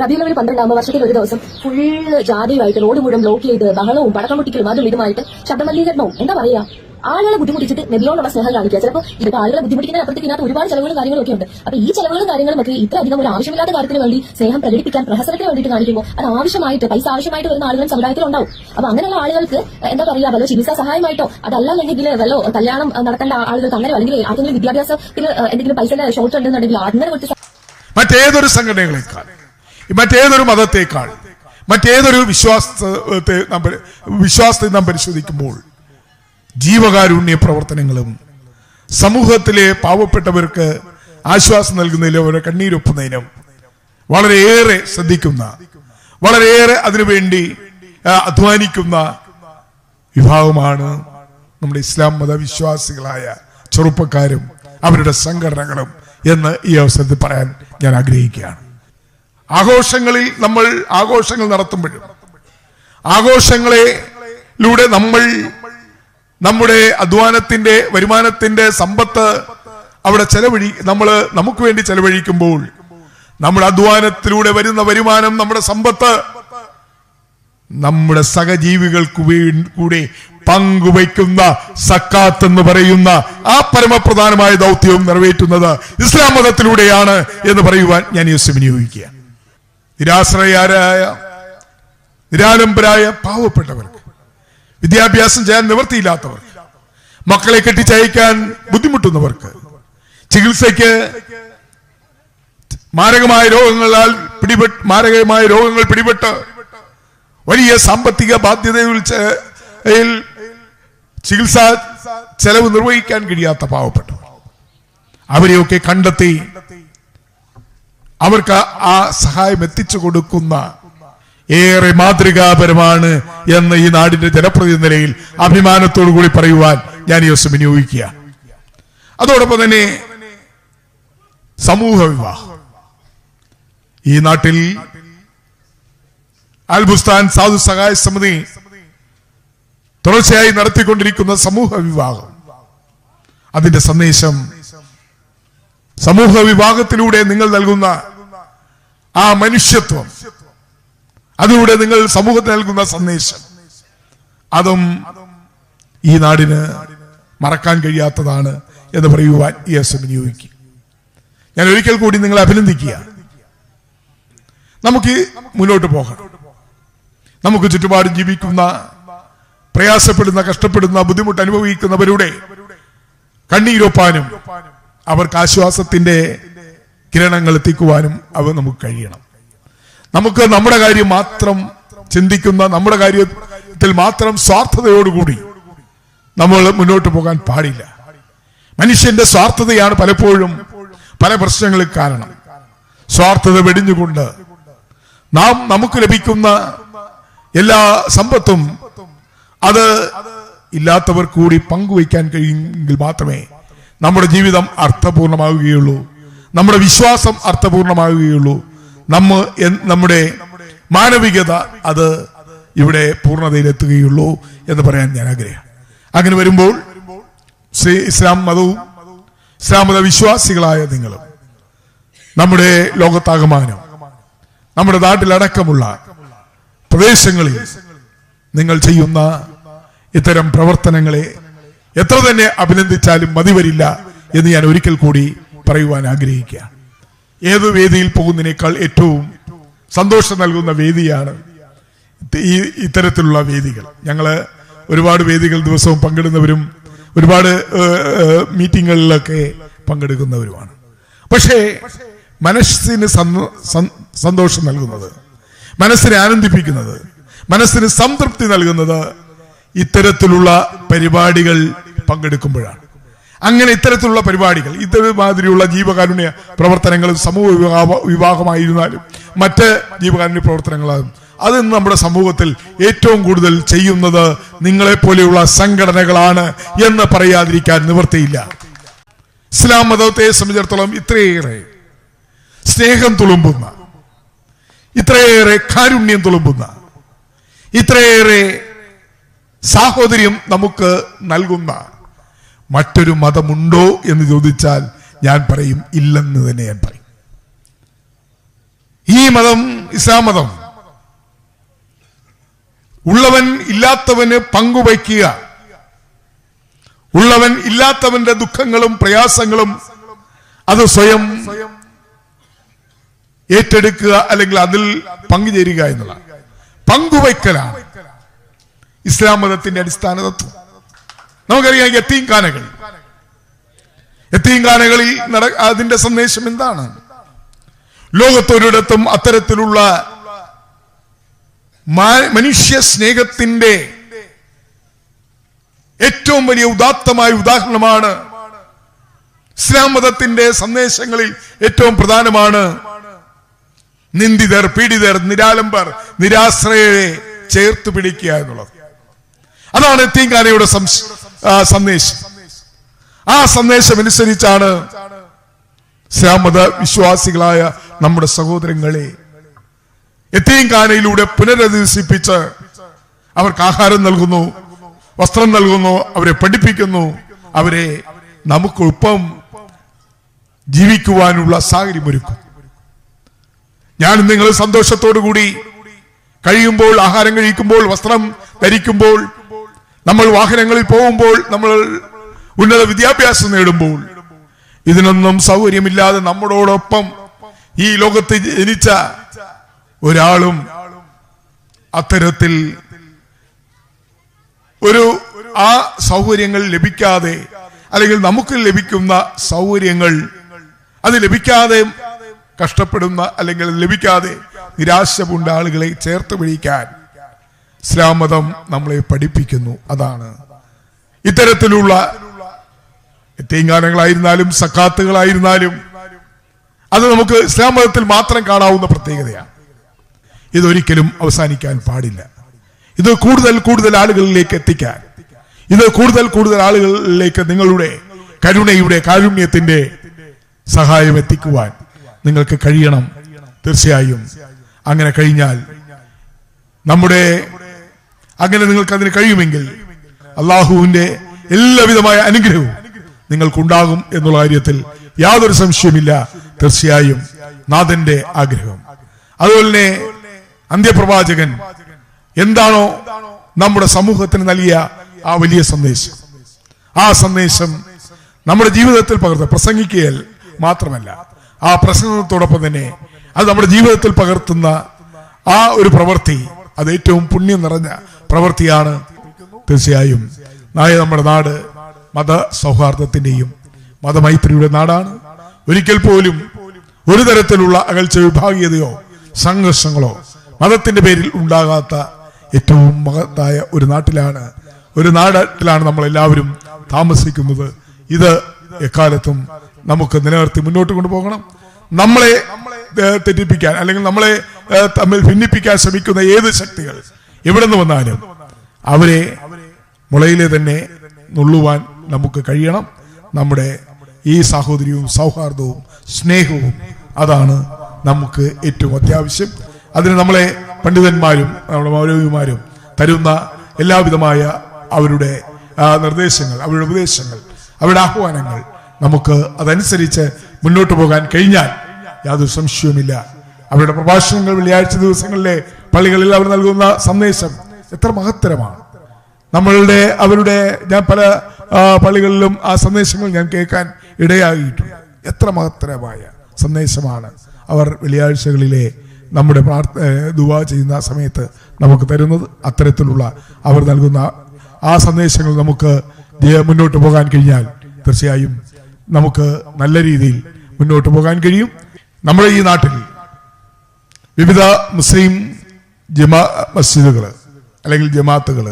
റബീഉൽ 12 വർഷത്തിൽ ഒരു ദിവസം ഫുള്ള് ജാതിയുമായിട്ട് റോഡ് മുഴുവൻ ബ്ലോക്ക് ചെയ്ത് ബഹളവും പടക്കം പൊട്ടിക്കലും അതും ഇതുമായിട്ട് ശബ്ദമലിനീകരണവും എന്താ പറയാ ആളുകളെ ബുദ്ധിമുട്ടിച്ചിട്ട് നബിയോടുള്ള സ്നേഹം കാണിക്കുക. ചിലപ്പോൾ ഇതിപ്പോ ആളുകളെ ബുദ്ധിമുട്ടിക്കുന്ന അപ്പുറത്തേക്ക് ഇതിനകത്ത് ഒരുപാട് ചെലവുകളും കാര്യങ്ങളൊക്കെ ഉണ്ട്. അപ്പൊ ഈ ചെലവുകളും കാര്യങ്ങളുമൊക്കെ ഇത്ര അധികം ഒരു ആവശ്യമില്ലാത്ത കാര്യത്തിന് വേണ്ടി സ്നേഹം പ്രകടിപ്പിക്കാൻ പ്രഹസനത്തിന് വേണ്ടിയിട്ട് കാണിക്കുമ്പോൾ അത് ആവശ്യമായിട്ട് പൈസ ആവശ്യമായിട്ട് വരുന്ന ആളുകൾ സമുദായത്തിൽ ഉണ്ടാവും. അപ്പൊ അങ്ങനെയുള്ള ആളുകൾക്ക് എന്താ പറയാ വല്ലോ ചികിത്സാ സഹായമായിട്ടോ അതല്ലെങ്കിൽ വല്ലോ കല്യാണം നടത്തേണ്ട ആളുകൾക്ക് അങ്ങനെ അല്ലെങ്കിൽ ആർക്കെങ്കിലും വിദ്യാഭ്യാസത്തിൽ എന്തെങ്കിലും പൈസ ഷോർട്ട് ഉണ്ടെന്നുണ്ടെങ്കിൽ അങ്ങനെ കൊടുത്ത് മറ്റേതൊരു സംഘടനകളെക്കാൾ മറ്റേതൊരു മതത്തെക്കാൾ മറ്റേതൊരു വിശ്വാസത്തെ നാം പരിശോധിക്കുമ്പോൾ ജീവകാരുണ്യ പ്രവർത്തനങ്ങളും സമൂഹത്തിലെ പാവപ്പെട്ടവർക്ക് ആശ്വാസം നൽകുന്നതിലും അവരുടെ കണ്ണീരൊപ്പുന്നതിനും വളരെയേറെ ശ്രദ്ധിക്കുന്ന വളരെയേറെ അതിനുവേണ്ടി അധ്വാനിക്കുന്ന വിഭാഗമാണ് നമ്മുടെ ഇസ്ലാം മതവിശ്വാസികളായ ചെറുപ്പക്കാരും അവരുടെ സംഘടനകളും എന്ന് ഈ അവസരത്തിൽ പറയാൻ ഞാൻ ആഗ്രഹിക്കുകയാണ്. ആഘോഷങ്ങളിൽ നമ്മൾ ആഘോഷങ്ങൾ നടത്തുമ്പോഴും ആഘോഷങ്ങളിലൂടെ നമ്മൾ നമ്മുടെ അധ്വാനത്തിന്റെ വരുമാനത്തിന്റെ സമ്പത്ത് അവിടെ നമുക്ക് വേണ്ടി ചെലവഴിക്കുമ്പോൾ നമ്മുടെ അധ്വാനത്തിലൂടെ വരുന്ന വരുമാനം നമ്മുടെ സമ്പത്ത് നമ്മുടെ സഹജീവികൾക്ക് കൂടെ പങ്കുവയ്ക്കുന്ന സക്കാത്ത് എന്ന് പറയുന്ന ആ പരമപ്രധാനമായ ദൗത്യവും നിറവേറ്റുന്നത് ഇസ്ലാം മതത്തിലൂടെയാണ് എന്ന് പറയുവാൻ ഞാൻ ഈ വിനിയോഗിക്കുക. നിരാശ്രയരായ നിരാലംബരായ പാവപ്പെട്ടവർക്ക്, വിദ്യാഭ്യാസം ചെയ്യാൻ നിവൃത്തിയില്ലാത്തവർക്ക്, മക്കളെ കെട്ടിച്ചയക്കാൻ ബുദ്ധിമുട്ടുന്നവർക്ക്, ചികിത്സയ്ക്ക് മാരകമായ രോഗങ്ങൾ പിടിപെട്ട് വലിയ സാമ്പത്തിക ബാധ്യതയിൽ ചികിത്സാ ചെലവ് നിർവഹിക്കാൻ കഴിയാത്ത പാവപ്പെട്ടവർ, അവരെയൊക്കെ കണ്ടെത്തി അവർക്ക് ആ സഹായം എത്തിച്ചു കൊടുക്കുന്ന ഏറെ മാതൃകാപരമാണ് എന്ന് ഈ നാടിന്റെ ജനപ്രതിനിധി നിലയിൽ അഭിമാനത്തോടു കൂടി പറയുവാൻ ഞാൻ ഈ ദിവസം വിനിയോഗിക്കുക. അതോടൊപ്പം തന്നെ സമൂഹ വിവാഹം ഈ നാട്ടിൽ അൽ ബുസ്താൻ സാധു സഹായ സമിതി തുടർച്ചയായി നടത്തിക്കൊണ്ടിരിക്കുന്ന സമൂഹ വിവാഹം, അതിന്റെ സന്ദേശം, സമൂഹ വിവാഹത്തിലൂടെ നിങ്ങൾ നൽകുന്ന ആ മനുഷ്യത്വം, അതിലൂടെ നിങ്ങൾ സമൂഹത്തിന് നൽകുന്ന സന്ദേശം, അതും ഈ നാടിന് മറക്കാൻ കഴിയാത്തതാണ് എന്ന് പറയുവാൻ ഈ അവസരം വിനിയോഗിക്കും. ഞാൻ ഒരിക്കൽ കൂടി നിങ്ങളെ അഭിനന്ദിക്കുക. നമുക്ക് മുന്നോട്ട് പോകണം. നമുക്ക് ചുറ്റുപാടും ജീവിക്കുന്ന, പ്രയാസപ്പെടുന്ന, കഷ്ടപ്പെടുന്ന, ബുദ്ധിമുട്ട് അനുഭവിക്കുന്നവരുടെ കണ്ണീരൊപ്പാനും അവർക്ക് ആശ്വാസത്തിന്റെ കിരണങ്ങൾ എത്തിക്കുവാനും നമുക്ക് കഴിയണം. നമുക്ക് നമ്മുടെ കാര്യം മാത്രം ചിന്തിക്കുന്ന, നമ്മുടെ കാര്യത്തിൽ മാത്രം സ്വാർത്ഥതയോടുകൂടി നമ്മൾ മുന്നോട്ട് പോകാൻ പാടില്ല. മനുഷ്യന്റെ സ്വാർത്ഥതയാണ് പലപ്പോഴും പല പ്രശ്നങ്ങൾക്ക് കാരണം. സ്വാർത്ഥത വെടിഞ്ഞുകൊണ്ട് നമുക്ക് ലഭിക്കുന്ന എല്ലാ സമ്പത്തും അത് ഇല്ലാത്തവർ കൂടി പങ്കുവയ്ക്കാൻ കഴിയുമെങ്കിൽ മാത്രമേ നമ്മുടെ ജീവിതം അർത്ഥപൂർണമാവുകയുള്ളൂ, നമ്മുടെ വിശ്വാസം അർത്ഥപൂർണമാവുകയുള്ളൂ, നമ്മുടെ മാനവികത അത് ഇവിടെ പൂർണ്ണതയിലെത്തുകയുള്ളൂ എന്ന് പറയാൻ ഞാൻ ആഗ്രഹം. അങ്ങനെ വരുമ്പോൾ ഇസ്ലാം മതവും ഇസ്ലാം മത വിശ്വാസികളായ നിങ്ങളും നമ്മുടെ ലോകത്താകമാനം, നമ്മുടെ നാട്ടിലടക്കമുള്ള പ്രദേശങ്ങളിൽ നിങ്ങൾ ചെയ്യുന്ന ഇത്തരം പ്രവർത്തനങ്ങളെ എത്ര തന്നെ അഭിനന്ദിച്ചാലും മതിവരില്ല എന്ന് ഞാൻ ഒരിക്കൽ കൂടി പറയുവാൻ ആഗ്രഹിക്കുക. ഏത് വേദിയിൽ പോകുന്നതിനേക്കാൾ ഏറ്റവും സന്തോഷം നൽകുന്ന വേദിയാണ് ഇത്തരത്തിലുള്ള വേദികൾ. ഞങ്ങള് ഒരുപാട് വേദികൾ ദിവസവും പങ്കിടുന്നവരും ഒരുപാട് മീറ്റിങ്ങുകളിലൊക്കെ പങ്കെടുക്കുന്നവരുമാണ്. പക്ഷേ മനസ്സിന് സന്തോഷം നൽകുന്നത്, മനസ്സിനെ ആനന്ദിപ്പിക്കുന്നത്, മനസ്സിന് സംതൃപ്തി നൽകുന്നത് ഇത്തരത്തിലുള്ള പരിപാടികൾ പങ്കെടുക്കുമ്പോഴാണ്. അങ്ങനെ ഇത്തരത്തിലുള്ള പരിപാടികൾ, ഇത്തരമാതിരിയുള്ള ജീവകാരുണ്യ പ്രവർത്തനങ്ങളും സമൂഹ വിവാഹമായിരുന്നാലും മറ്റ് ജീവകാരുണ്യ പ്രവർത്തനങ്ങളാകും, അത് നമ്മുടെ സമൂഹത്തിൽ ഏറ്റവും കൂടുതൽ ചെയ്യുന്നത് നിങ്ങളെപ്പോലെയുള്ള സംഘടനകളാണ് എന്ന് പറയാതിരിക്കാൻ നിവൃത്തിയില്ല. ഇസ്ലാം മതത്തെ സംബന്ധിച്ചിടത്തോളം ഇത്രയേറെ സ്നേഹം തുളുമ്പുന്ന, ഇത്രയേറെ കാരുണ്യം തുളുമ്പുന്ന, ഇത്രയേറെ സാഹോദര്യം നമുക്ക് നൽകുന്ന മറ്റൊരു മതമുണ്ടോ എന്ന് ചോദിച്ചാൽ ഞാൻ പറയും ഇല്ലെന്ന് തന്നെ ഞാൻ പറയും. ഈ മതം, ഇസ്ലാം മതം, ഉള്ളവൻ ഇല്ലാത്തവന് പങ്കുവയ്ക്കുക, ഉള്ളവൻ ഇല്ലാത്തവന്റെ ദുഃഖങ്ങളും പ്രയാസങ്ങളും അത് സ്വയം ഏറ്റെടുക്കുക, അല്ലെങ്കിൽ അതിൽ പങ്കുചേരുക എന്നുള്ളതാണ്. പങ്കുവയ്ക്കലാണ് ഇസ്ലാം മതത്തിന്റെ അടിസ്ഥാന തത്വം. നമുക്കറിയാം യത്തീംഖാനകളിൽ അതിന്റെ സന്ദേശം എന്താണ്? ലോകത്തൊരിടത്തും അത്തരത്തിലുള്ള മനുഷ്യ സ്നേഹത്തിന്റെ ഏറ്റവും വലിയ ഉദാത്തമായ ഉദാഹരണമാണ്. ഇസ്ലാം മതത്തിന്റെ സന്ദേശങ്ങളിൽ ഏറ്റവും പ്രധാനമാണ് നിന്ദിതർ, പീഡിതർ, നിരാലംബർ, നിരാശ്രയരെ ചേർത്ത് പിടിക്കുക എന്നുള്ളത്. അതാണ് യത്തീംഖാനയുടെ സന്ദേശം. ആ സന്ദേശം അനുസരിച്ചാണ് ഇസ്ലാം മത വിശ്വാസികളായ നമ്മുടെ സഹോദരങ്ങളെ യത്തീംഖാനയിലൂടെ പുനരധിവസിപ്പിച്ച് അവർക്ക് ആഹാരം നൽകുന്നു, വസ്ത്രം നൽകുന്നു, അവരെ പഠിപ്പിക്കുന്നു, അവരെ നമുക്കൊപ്പം ജീവിക്കുവാനുള്ള സാഹചര്യം ഒരുക്കും. ഞാൻ നിങ്ങൾ സന്തോഷത്തോടു കൂടി കഴിയുമ്പോൾ, ആഹാരം കഴിക്കുമ്പോൾ, വസ്ത്രം ധരിക്കുമ്പോൾ, നമ്മൾ വാഹനങ്ങളിൽ പോകുമ്പോൾ, നമ്മൾ ഉന്നത വിദ്യാഭ്യാസം നേടുമ്പോൾ, ഇതിനൊന്നും സൗകര്യമില്ലാതെ നമ്മളോടൊപ്പം ഈ ലോകത്ത് ജനിച്ച ഒരാളും അത്തരത്തിൽ ആ സൗകര്യങ്ങൾ ലഭിക്കാതെ, അല്ലെങ്കിൽ നമുക്ക് ലഭിക്കുന്ന സൗകര്യങ്ങൾ അത് ലഭിക്കാതെ കഷ്ടപ്പെടുന്ന, അല്ലെങ്കിൽ ലഭിക്കാതെ നിരാശ പൂണ്ട ആളുകളെ ചേർത്ത് പിടിക്കാൻ ഇസ്ലാം മതം നമ്മളെ പഠിപ്പിക്കുന്നു. അതാണ് ഇത്തരത്തിലുള്ള യത്തീംഖാനകളായിരുന്നാലും സക്കാത്തുകളായിരുന്നാലും അത് നമുക്ക് ഇസ്ലാം മതത്തിൽ മാത്രം കാണാവുന്ന പ്രത്യേകതയാണ്. ഇതൊരിക്കലും അവസാനിക്കാൻ പാടില്ല. ഇത് കൂടുതൽ കൂടുതൽ ആളുകളിലേക്ക് എത്തിക്കാൻ, ഇത് കൂടുതൽ കൂടുതൽ ആളുകളിലേക്ക് നിങ്ങളുടെ കരുണയുടെ, കാരുണ്യത്തിന്റെ സഹായം എത്തിക്കുവാൻ നിങ്ങൾക്ക് കഴിയണം. തീർച്ചയായും അങ്ങനെ കഴിഞ്ഞാൽ, അങ്ങനെ നിങ്ങൾക്ക് അതിന് കഴിയുമെങ്കിൽ അള്ളാഹുവിന്റെ എല്ലാവിധമായ അനുഗ്രഹവും നിങ്ങൾക്കുണ്ടാകും എന്നുള്ള കാര്യത്തിൽ യാതൊരു സംശയമില്ല. തീർച്ചയായും നാഥന്റെ ആഗ്രഹം. അതുപോലെ തന്നെ അന്ത്യപ്രവാചകൻ എന്താണോ നമ്മുടെ സമൂഹത്തിന് നൽകിയ ആ വലിയ സന്ദേശം, ആ സന്ദേശം നമ്മുടെ ജീവിതത്തിൽ പ്രസംഗിക്കുകയിൽ മാത്രമല്ല, ആ പ്രസംഗത്തോടൊപ്പം തന്നെ അത് നമ്മുടെ ജീവിതത്തിൽ പകർത്തുന്ന ആ ഒരു പ്രവൃത്തി, അത് ഏറ്റവും പുണ്യം നിറഞ്ഞ പ്രവൃത്തിയാണ്. തീർച്ചയായും നമ്മുടെ നാട് മത സൗഹാർദ്ദത്തിന്റെയും മതമൈത്രിയുടെ നാടാണ്. ഒരിക്കൽ പോലും ഒരു തരത്തിലുള്ള അകൽച്ച, വിഭാഗീയതയോ സംഘർഷങ്ങളോ മതത്തിന്റെ പേരിൽ ഉണ്ടാകാത്ത ഏറ്റവും മഹത്തായ ഒരു നാട്ടിലാണ് നമ്മൾ എല്ലാവരും താമസിക്കുന്നത്. ഇത് എക്കാലത്തും നമുക്ക് നിലനിർത്തി മുന്നോട്ട് കൊണ്ടുപോകണം. നമ്മളെ തെറ്റിപ്പിക്കാൻ, അല്ലെങ്കിൽ നമ്മളെ തമ്മിൽ ഭിന്നിപ്പിക്കാൻ ശ്രമിക്കുന്ന ഏത് ശക്തികൾ എവിടെ നിന്ന് വന്നാലും അവരെ മുളയിലെ തന്നെ നുള്ളുവാൻ നമുക്ക് കഴിയണം. നമ്മുടെ ഈ സാഹോദര്യവും സൗഹാർദ്ദവും സ്നേഹവും അതാണ് നമുക്ക് ഏറ്റവും അത്യാവശ്യം. അതിന് നമ്മളെ പണ്ഡിതന്മാരും നമ്മുടെ മൗലവിമാരും തരുന്ന എല്ലാവിധമായ അവരുടെ നിർദ്ദേശങ്ങൾ, അവരുടെ ഉപദേശങ്ങൾ, അവരുടെ ആഹ്വാനങ്ങൾ നമുക്ക് അതനുസരിച്ച് മുന്നോട്ട് പോകാൻ കഴിഞ്ഞാൽ യാതൊരു സംശയവുമില്ല അവരുടെ പ്രഭാഷണങ്ങൾ, വെള്ളിയാഴ്ച ദിവസങ്ങളിലെ പള്ളികളിൽ അവർ നൽകുന്ന സന്ദേശം എത്ര മഹത്തരമാണ്. അവരുടെ ഞാൻ പല പള്ളികളിലും ആ സന്ദേശങ്ങൾ ഞാൻ കേൾക്കാൻ ഇടയായിട്ടുണ്ട്. എത്ര മഹത്തരമായ സന്ദേശമാണ് അവർ വെള്ളിയാഴ്ചകളിലെ നമ്മുടെ ദുആ ചെയ്യുന്ന സമയത്ത് നമുക്ക് തരുന്നത്. അത്തരത്തിലുള്ള അവർ നൽകുന്ന ആ സന്ദേശങ്ങൾ നമുക്ക് മുന്നോട്ട് പോകാൻ കഴിഞ്ഞാൽ തീർച്ചയായും നമുക്ക് നല്ല രീതിയിൽ മുന്നോട്ട് പോകാൻ കഴിയും. നമ്മുടെ ഈ നാട്ടിൽ വിവിധ മുസ്ലിം മസ്ജിദുകൾ അല്ലെങ്കിൽ ജമാഅത്തുകൾ,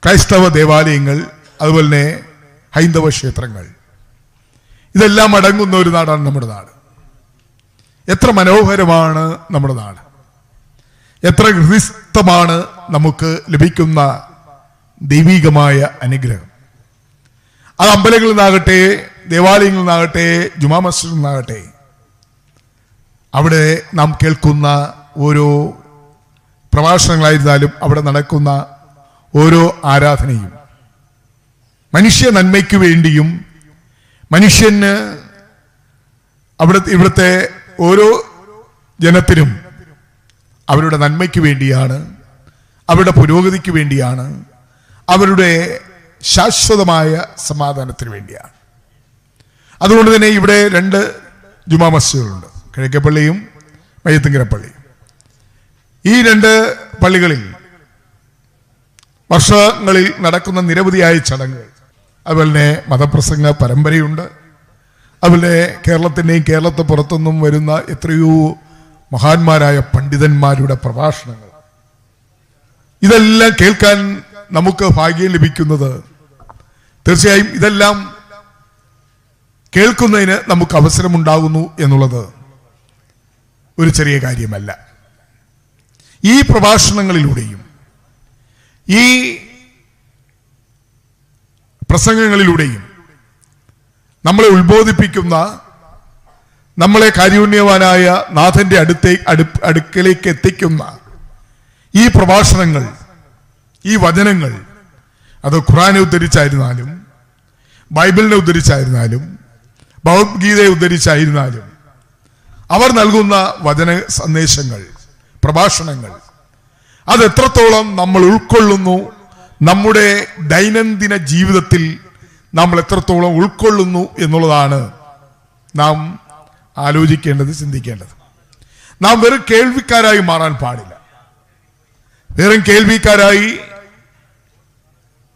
ക്രൈസ്തവ ദേവാലയങ്ങൾ, അതുപോലെ തന്നെ ഹൈന്ദവ ക്ഷേത്രങ്ങൾ, ഇതെല്ലാം അടങ്ങുന്ന ഒരു നാടാണ് നമ്മുടെ നാട്. എത്ര മനോഹരമാണ് നമ്മുടെ നാട്, എത്ര ഹൃദിസ്ഥമാണ് നമുക്ക് ലഭിക്കുന്ന ദൈവികമായ അനുഗ്രഹം. അത് അമ്പലങ്ങളിൽ നിന്നാകട്ടെ, ദേവാലയങ്ങളിൽ നിന്നാകട്ടെ, ജുമാ മസ്ജിദിൽ നിന്നാകട്ടെ, അവിടെ നാം കേൾക്കുന്ന ഓരോ പ്രഭാഷണങ്ങളായിരുന്നാലും അവിടെ നടക്കുന്ന ഓരോ ആരാധനയും മനുഷ്യ നന്മയ്ക്ക് വേണ്ടിയും മനുഷ്യന് ഇവിടുത്തെ ഓരോ ജനത്തിനും അവരുടെ നന്മയ്ക്ക് വേണ്ടിയാണ്, അവരുടെ പുരോഗതിക്ക് വേണ്ടിയാണ്, അവരുടെ ശാശ്വതമായ സമാധാനത്തിന് വേണ്ടിയാണ്. അതുകൊണ്ട് തന്നെ ഇവിടെ 2 ജുമാ മസ്ജിദുകളുണ്ട്, കിഴക്കേപ്പള്ളിയും മയ്യത്തുങ്കര പള്ളിയും. ഈ 2 പള്ളികളിൽ വർഷങ്ങളിൽ നടക്കുന്ന നിരവധിയായ ചടങ്ങുകൾ, അതുപോലെ തന്നെ മതപ്രസംഗ പരമ്പരയുണ്ട്, അതുപോലെ കേരളത്തിൻ്റെയും കേരളത്തെ പുറത്തുനിന്നും വരുന്ന എത്രയോ മഹാന്മാരായ പണ്ഡിതന്മാരുടെ പ്രഭാഷണങ്ങൾ, ഇതെല്ലാം കേൾക്കാൻ നമുക്ക് ഭാഗ്യം ലഭിക്കുന്നത് തീർച്ചയായും ഇതെല്ലാം കേൾക്കുന്നതിന് നമുക്ക് അവസരമുണ്ടാകുന്നു എന്നുള്ളത് ഒരു ചെറിയ കാര്യമല്ല. ഈ പ്രഭാഷണങ്ങളിലൂടെയും ഈ പ്രസംഗങ്ങളിലൂടെയും നമ്മളെ ഉത്ബോധിപ്പിക്കുന്ന, നമ്മളെ കാരുണ്യവാനായ നാഥന്റെ അടുക്കലേക്ക് എത്തിക്കുന്ന ഈ പ്രഭാഷണങ്ങൾ, ഈ വചനങ്ങൾ, അത് ഖുർആനെ ഉദ്ധരിച്ചായിരുന്നാലും ബൈബിളിനെ ഉദ്ധരിച്ചായിരുന്നാലും ഭഗവത്ഗീതയെ ഉദ്ധരിച്ചായിരുന്നാലും അവർ നൽകുന്ന വചന സന്ദേശങ്ങൾ, പ്രഭാഷണങ്ങൾ, അത് എത്രത്തോളം നമ്മൾ ഉൾക്കൊള്ളുന്നു, നമ്മുടെ ദൈനംദിന ജീവിതത്തിൽ നമ്മൾ എത്രത്തോളം ഉൾക്കൊള്ളുന്നു എന്നുള്ളതാണ് നാം ആലോചിക്കേണ്ടത്, ചിന്തിക്കേണ്ടത്. നാം വെറും കേൾവിക്കാരായി മാറാൻ പാടില്ല. വെറും കേൾവിക്കാരായി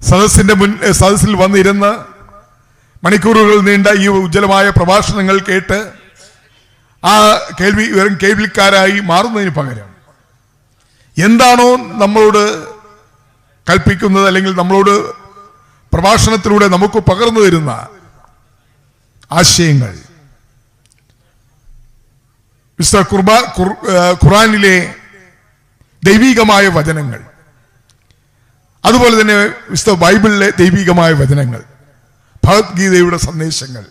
സദസ്സിൽ വന്നിരുന്ന് മണിക്കൂറുകൾ നീണ്ട ഈ ഉജ്ജ്വലമായ പ്രഭാഷണങ്ങൾ കേട്ട് ആ വെറും കേൾവിക്കാരായി മാറുന്നതിന് പകരം എന്താണോ നമ്മളോട് കൽപ്പിക്കുന്നത്, അല്ലെങ്കിൽ നമ്മളോട് പ്രഭാഷണത്തിലൂടെ നമുക്ക് പകർന്നു തരുന്ന ആശയങ്ങൾ, ഖുർആനിലെ ദൈവികമായ വചനങ്ങൾ, അതുപോലെ തന്നെ വിശുദ്ധ ബൈബിളിലെ ദൈവികമായ വചനങ്ങൾ, ഭഗവത്ഗീതയുടെ സന്ദേശങ്ങൾ,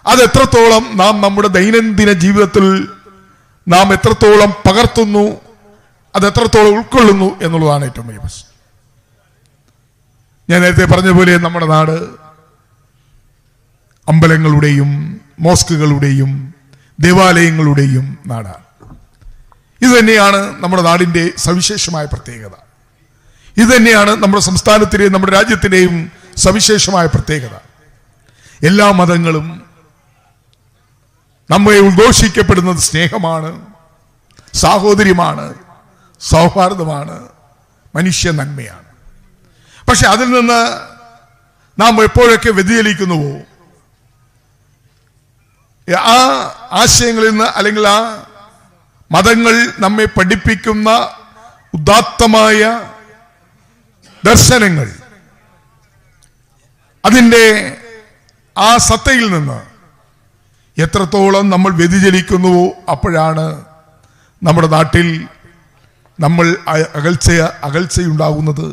അത് എത്രത്തോളം നാം നമ്മുടെ ദൈനംദിന ജീവിതത്തിൽ നാം എത്രത്തോളം പകർത്തുന്നു, അത് എത്രത്തോളം ഉൾക്കൊള്ളുന്നു എന്നുള്ളതാണ് ഏറ്റവും വലിയ പ്രശ്നം. ഞാൻ നേരത്തെ പറഞ്ഞതുപോലെ നമ്മുടെ നാട് അമ്പലങ്ങളുടെയും മോസ്കുകളുടെയും ദേവാലയങ്ങളുടെയും നാടാണ്. ഇത് തന്നെയാണ് നമ്മുടെ നാടിന്റെ സവിശേഷമായ പ്രത്യേകത. ഇത് തന്നെയാണ് നമ്മുടെ സംസ്ഥാനത്തിന്റെയും നമ്മുടെ രാജ്യത്തിന്റെയും സവിശേഷമായ പ്രത്യേകത. എല്ലാ മതങ്ങളും നമ്മെ ഉദ്ഘോഷിക്കപ്പെടുന്നത് സ്നേഹമാണ്, സാഹോദര്യമാണ്, സൗഹാർദ്ദമാണ്, മനുഷ്യ നന്മയാണ്. പക്ഷെ അതിൽ നിന്ന് നാം എപ്പോഴൊക്കെ വ്യതിചലിക്കുന്നുവോ, ആ ആശയങ്ങളിൽ നിന്ന്, അല്ലെങ്കിൽ ആ മതങ്ങൾ നമ്മെ പഠിപ്പിക്കുന്ന ഉദാത്തമായ ദർശനങ്ങൾ, അതിൻ്റെ ആ സത്തയിൽ നിന്ന് എത്രത്തോളം നമ്മൾ വ്യതിചലിക്കുന്നുവോ അപ്പോഴാണ് നമ്മുടെ നാട്ടിൽ നമ്മൾ അകൽച്ചയുണ്ടാകുന്നത്,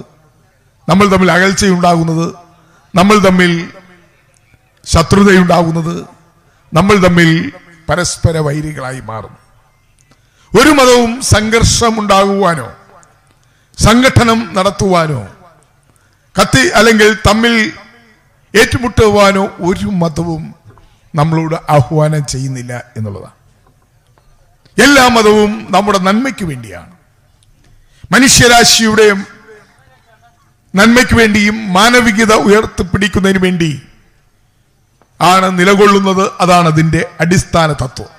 നമ്മൾ തമ്മിൽ അകൽച്ചയുണ്ടാകുന്നത്, നമ്മൾ തമ്മിൽ ശത്രുതയുണ്ടാകുന്നത്, നമ്മൾ തമ്മിൽ പരസ്പര വൈരികളായി മാറും. ഒരു മതവും സംഘർഷമുണ്ടാകുവാനോ സംഘട്ടനം നടത്തുവാനോ അല്ലെങ്കിൽ തമ്മിൽ ഏറ്റുമുട്ടുവാനോ ഒരു മതവും നമ്മളോട് ആഹ്വാനം ചെയ്യുന്നില്ല എന്നുള്ളതാണ്. എല്ലാ മതവും നമ്മുടെ നന്മയ്ക്ക് വേണ്ടിയാണ്, മനുഷ്യരാശിയുടെ നന്മയ്ക്ക് വേണ്ടിയും മാനവികത ഉയർത്തിപ്പിടിക്കുന്നതിന് വേണ്ടി ആണ് നിലകൊള്ളുന്നത്. അതാണ് അതിന്റെ അടിസ്ഥാന തത്വം.